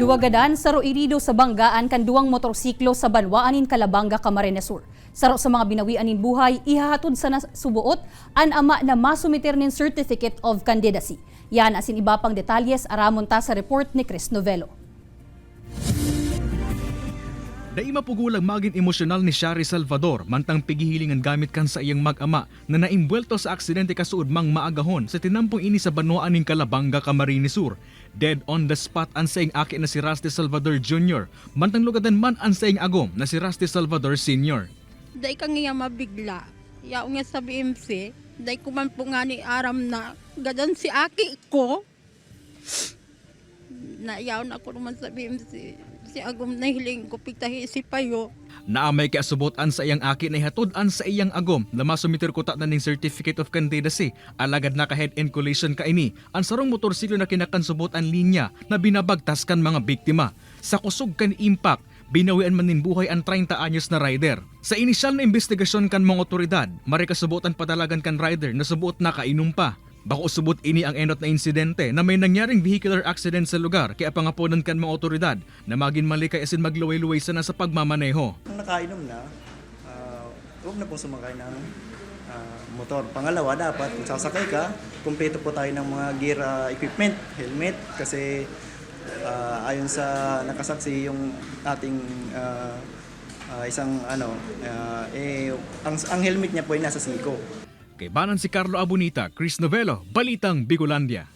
Duwagadan saro irido sa banggaan kan duwang motorsiklo sa Banwaanin, Calabanga, Camarines Sur. Saro sa mga binawianin buhay, ihahatod sa nasubuot an ama na masumiter nin Certificate of Candidacy. Yan asin iba pang detalyes aramon ta sa report ni Chris Novelo. Dai mapugulang maging emosyonal ni Shari Salvador mantang pigihilingan gamit kan sa iyang mag-ama na naimbwelto sa aksidente kasuod mang maagahon sa tinampong ini sa Banwaanin, Calabanga, Camarines Sur. Dead on the spot ang saing aki na si Rusty Salvador Jr. Mantang lugadan man ang saing agom na si Rusty Salvador Sr. Day ka nga mabigla. Yaw nga sa BMC, day ko man po nga ni aram na gadan si aki ko. Nayaw na ako naman sa BMC. Si agom na hiling ko pigtahi si Payo. Naamay kay asubotan sa iyang aki na ihatod-an sa iyang agom na masumiter ko ta na ning Certificate of Candidacy. Alagad na ka head-end collision ka ini. Ang sarong motorsiklo na kinakansubotan linya na binabagtas kan mga biktima. Sa kusog kan impact, binawian man nin buhay ang 30 anyos na rider. Sa inisyal na investigasyon kan mga otoridad, marikasubutan padalagan kan rider na subuot na kainom pa. Bako subot ini ang enot na insidente na may nangyaring vehicular accident sa lugar kaya pangaponan kan mga otoridad na maging malikay asin magluway-luway sana sa pagmamaneho. Kung nakainom na, huwag na pong sumakay ng motor. Pangalawa, dapat kung sasakay ka, kumpleto po tayo ng mga gear equipment, helmet, kasi ayon sa nakasaksi yung ating isang ang helmet niya po ay nasa siko. Kay banan si Carlo Abunita, Chris Novelo, Balitang Bicolandia.